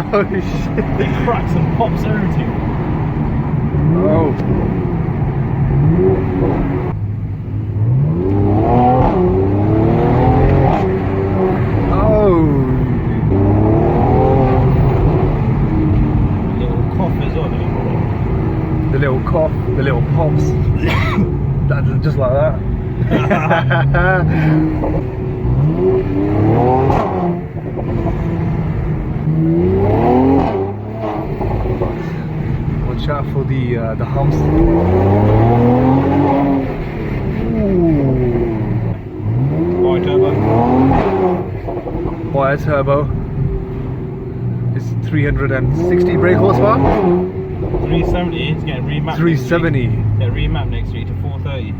Oh shit. It cracks and pops everything. Oh. Oh. Little cough as well, The little cough, the little pops. That's just like that. Watch out for the humps. Wide turbo. Wire turbo. It's 360 brake horsepower. 370, it's getting remapped. 370. Get remapped next week to 430.